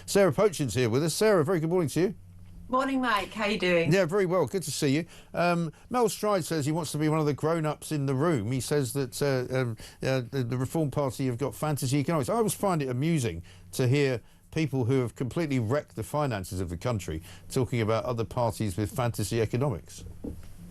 Sarah Pochin's here with us. Sarah, very good morning to you. Morning, Mike. How you doing? Yeah, very well. Good to see you. Mel Stride says he wants to be one of the grown-ups in the room. He says that the Reform Party have got fantasy economics. I always find it amusing to hear people who have completely wrecked the finances of the country talking about other parties with fantasy economics.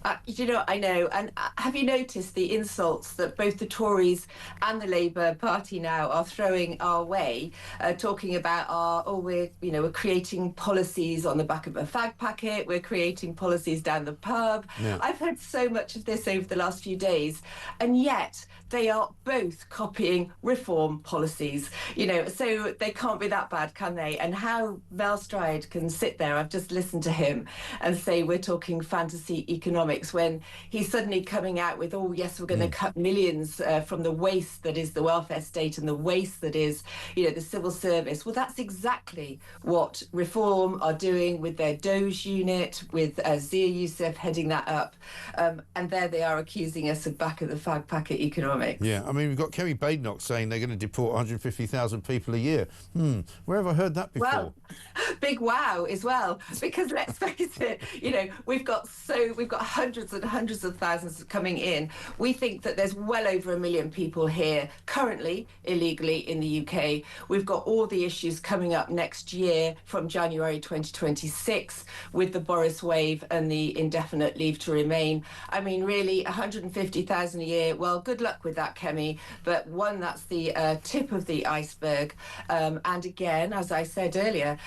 I know. And have you noticed the insults that both the Tories and the Labour Party now are throwing our way, talking about we're creating policies on the back of a fag packet, we're creating policies down the pub. Yeah. I've heard so much of this over the last few days, and yet they are both copying reform policies, so they can't be that bad, can they? And how Mel Stride can sit there, I've just listened to him, and say we're talking fantasy economics when he's suddenly coming out with, oh yes, we're going to cut millions from the waste that is the welfare state and the waste that is, the civil service. Well, that's exactly what Reform are doing with their Doge unit, with Zia Youssef heading that up, and there they are accusing us of back of the fag packet economics. Yeah, I mean, we've got Kerry Badenoch saying they're going to deport 150,000 people a year. Where have I heard that before? Well, big wow as well, because let's face it, we've got hundreds and hundreds of thousands coming in. We think that there's well over 1 million people here currently illegally in the UK. We've got all the issues coming up next year from January 2026 with the Boris wave and the indefinite leave to remain. I mean, really, 150,000 a year. Well, good luck with that, Kemi. But one, that's the tip of the iceberg. And again, as I said earlier,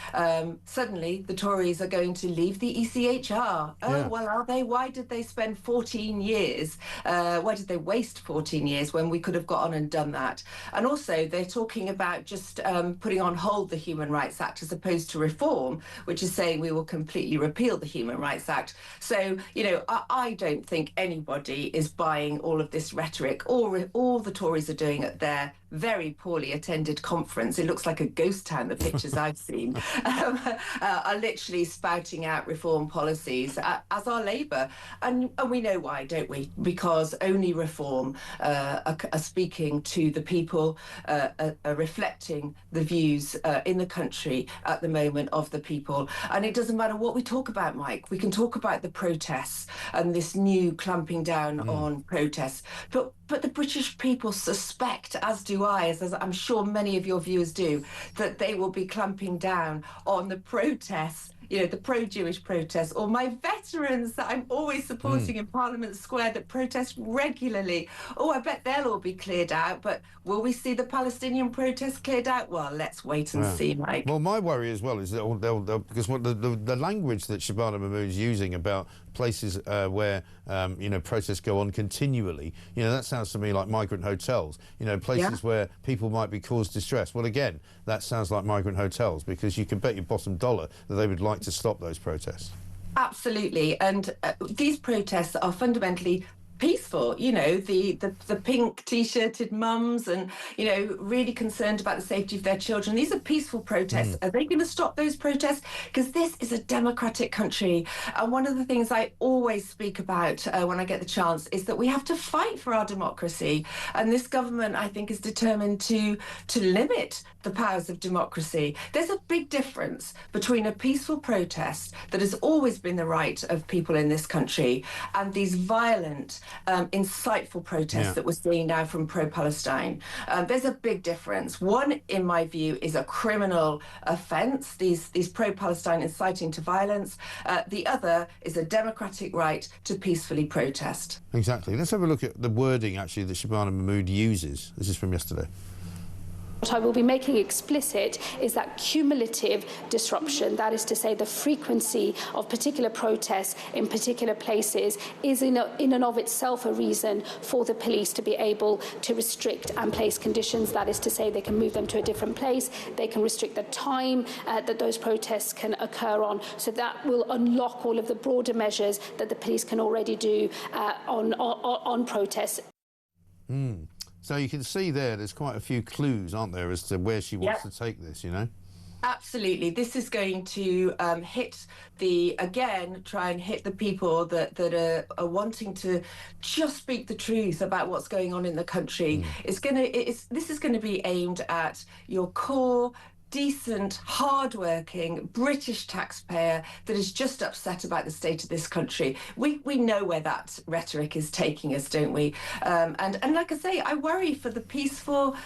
suddenly the Tories are going to leave the ECHR. Oh, well, are they? Why did they spend 14 years? Why did they waste 14 years when we could have got on and done that? And also, they're talking about just putting on hold the Human Rights Act as opposed to reform, which is saying we will completely repeal the Human Rights Act. So, I don't think anybody is buying all of this rhetoric. All the Tories are doing at their very poorly attended conference, it looks like a ghost town, the pictures I've seen, are literally spouting out reform policies, as are Labour. And we know why, don't we? Because only reform are speaking to the people, are reflecting the views in the country at the moment of the people. And it doesn't matter what we talk about, Mike. We can talk about the protests and this new clamping down on protests. But the British people suspect, as do I, as I'm sure many of your viewers do, that they will be clamping down on the protests, the pro-Jewish protests, or my veterans that I'm always supporting in Parliament Square that protest regularly. Oh, I bet they'll all be cleared out, but will we see the Palestinian protests cleared out? Well, let's wait and see, Mike. Well, my worry as well is that they'll because what the language that Shabana Mahmood's using about places where protests go on continually, that sounds to me like migrant hotels, places where people might be caused distress. Well, again, that sounds like migrant hotels, because you can bet your bottom dollar that they would like to stop those protests. Absolutely. And these protests are fundamentally peaceful, the pink t-shirted mums and, really concerned about the safety of their children. These are peaceful protests. Are they going to stop those protests? Because this is a democratic country. And one of the things I always speak about when I get the chance is that we have to fight for our democracy. And this government, I think, is determined to limit the powers of democracy. There's a big difference between a peaceful protest that has always been the right of people in this country and these violent, insightful protests that we're seeing now from pro-Palestine. There's a big difference. One, in my view, is a criminal offence, these pro-Palestine inciting to violence. The other is a democratic right to peacefully protest. Exactly. Let's have a look at the wording, actually, that Shabana Mahmood uses. This is from yesterday. What I will be making explicit is that cumulative disruption, that is to say the frequency of particular protests in particular places, is in and of itself a reason for the police to be able to restrict and place conditions. That is to say they can move them to a different place, they can restrict the time that those protests can occur on. So that will unlock all of the broader measures that the police can already do on protests. So you can see there's quite a few clues, aren't there, as to where she wants to take this, Absolutely. This is going to try and hit the people that are wanting to just speak the truth about what's going on in the country. This is going to be aimed at your core decent, hard-working British taxpayer that is just upset about the state of this country. We know where that rhetoric is taking us, don't we? And like I say, I worry for the peaceful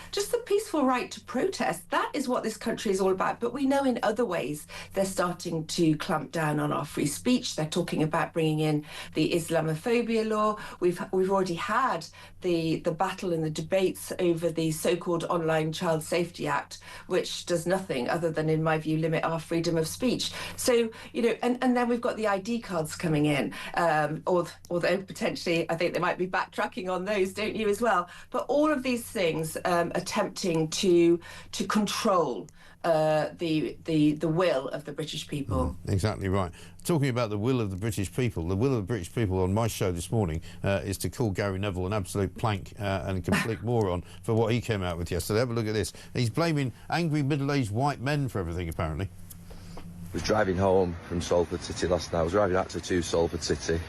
right to protest. That is what this country is all about. But we know in other ways they're starting to clamp down on our free speech. They're talking about bringing in the Islamophobia law. We've already had the battle and the debates over the so-called Online Child Safety Act, which does nothing other than, in my view, limit our freedom of speech. So, you know, and then we've got the ID cards coming in, although potentially I think they might be backtracking on those, don't you, as well? But all of these things attempting to control the will of the British people. Exactly right. Talking about the will of the British people, the will of the British people on my show this morning is to call Gary Neville an absolute plank and a complete moron for what he came out with yesterday. Have a look at this. He's blaming angry middle-aged white men for everything, apparently. I was driving home from Salford City last night. I was driving actually to Salford City,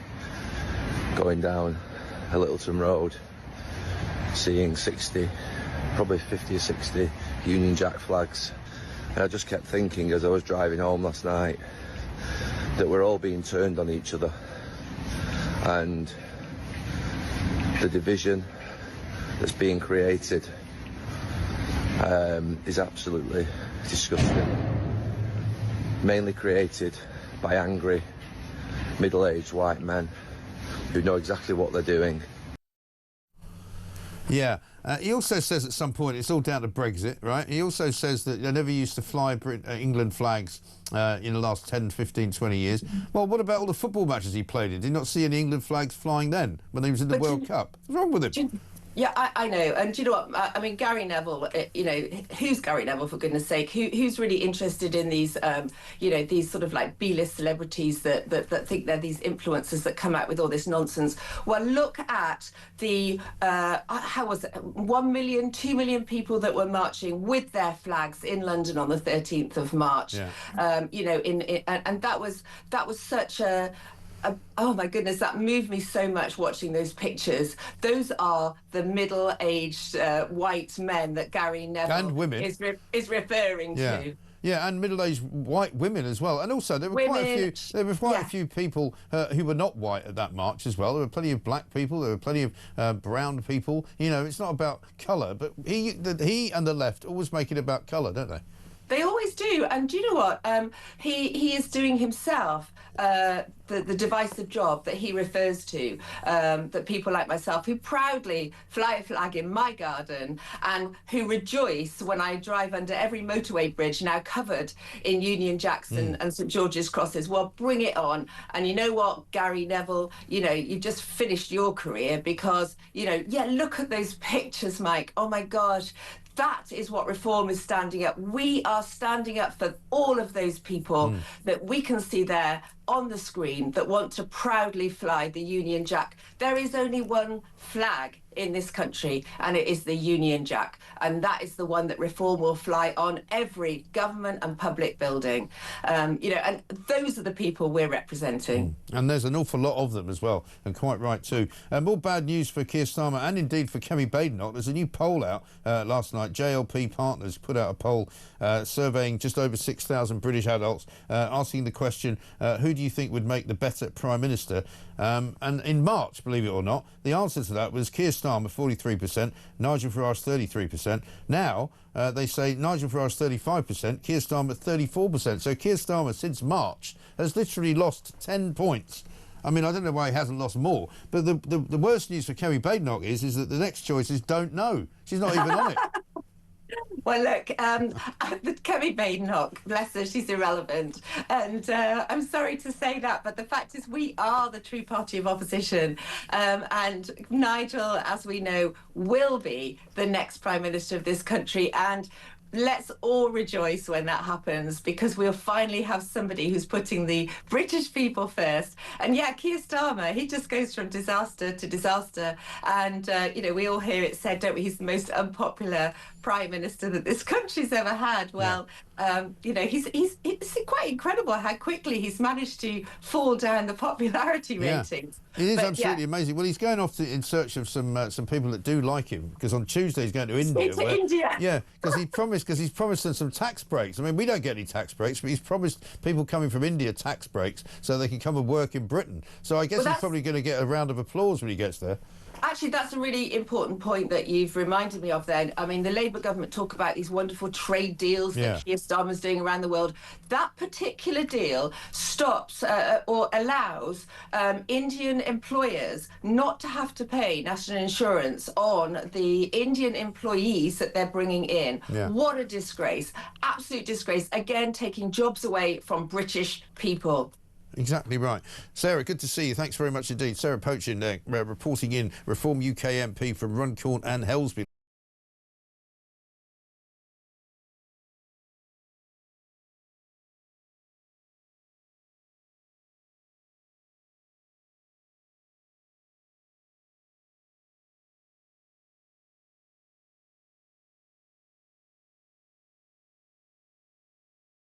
going down a Littleton Road, seeing 60, probably 50 or 60 Union Jack flags. And I just kept thinking as I was driving home last night that we're all being turned on each other, and the division that's being created is absolutely disgusting. Mainly created by angry, middle-aged white men who know exactly what they're doing. Yeah. He also says at some point it's all down to Brexit, right? He also says that they never used to fly England flags in the last 10, 15, 20 years. Well, what about all the football matches he played in? Did you not see any England flags flying then when he was in the World Cup? What's wrong with him? Yeah, I know. And do you know what? I mean, Gary Neville, you know, who's Gary Neville, for goodness sake? Who's really interested in these, you know, these sort of like B-list celebrities that think they're these influencers that come out with all this nonsense? Well, look at the, how was it, 1 million, 2 million people that were marching with their flags in London on the 13th of March. Yeah. You know, and that was such a oh my goodness, that moved me so much watching those pictures. Those are the middle-aged white men that Gary Neville and women is referring to. Yeah, and middle-aged white women as well. And also, there were quite a few people who were not white at that march as well. There were plenty of black people. There were plenty of brown people. You know, it's not about colour, but he and the left always make it about colour, don't they? They always do. And do you know what? He is doing himself the divisive job that he refers to, that people like myself who proudly fly a flag in my garden and who rejoice when I drive under every motorway bridge now covered in Union Jacks and St George's crosses. Well, bring it on. And you know what, Gary Neville, you know, you've just finished your career because, you know, yeah, look at those pictures, Mike. Oh my gosh. That is what Reform is standing up. We are standing up for all of those people that we can see there on the screen that want to proudly fly the Union Jack. There is only one flag in this country, and it is the Union Jack, and that is the one that Reform will fly on every government and public building. You know, and those are the people we're representing. And there's an awful lot of them as well, and quite right too. More bad news for Keir Starmer and indeed for Kemi Badenoch. There's a new poll out last night. JLP Partners put out a poll surveying just over 6,000 British adults, asking the question, who do you think would make the better Prime Minister? And in March, believe it or not, the answer to that was Keir Starmer 43%, Nigel Farage 33%. Now they say Nigel Farage 35%, Keir Starmer 34%. So Keir Starmer since March has literally lost 10 points. I mean, I don't know why he hasn't lost more. But the worst news for Kemi Badenoch is that the next choice is don't know. She's not even on it. Well, look, Kemi Badenoch, bless her, she's irrelevant. And I'm sorry to say that, but the fact is we are the true party of opposition. And Nigel, as we know, will be the next Prime Minister of this country. And let's all rejoice when that happens, because we'll finally have somebody who's putting the British people first. And yeah, Keir Starmer, he just goes from disaster to disaster. And, you know, we all hear it said, don't we, he's the most unpopular Prime Minister that this country's ever had. Well, you know, it's quite incredible how quickly he's managed to fall down the popularity ratings. It is absolutely amazing. Well, he's going off in search of some people that do like him, because on Tuesday he's going to India. India. Yeah, because he promised because he's promised them some tax breaks. I mean, we don't get any tax breaks, but he's promised people coming from India tax breaks so they can come and work in Britain. So I guess he's probably going to get a round of applause when he gets there. Actually, that's a really important point that you've reminded me of then. I mean, the Labour government talk about these wonderful trade deals that Keir Starmer's doing around the world. That particular deal stops or allows Indian employers not to have to pay national insurance on the Indian employees that they're bringing in. Yeah. What a disgrace. Absolute disgrace. Again, taking jobs away from British people. Exactly right. Sarah, good to see you. Thanks very much indeed. Sarah Pochin, reporting in, Reform UK MP from Runcorn and Helsby.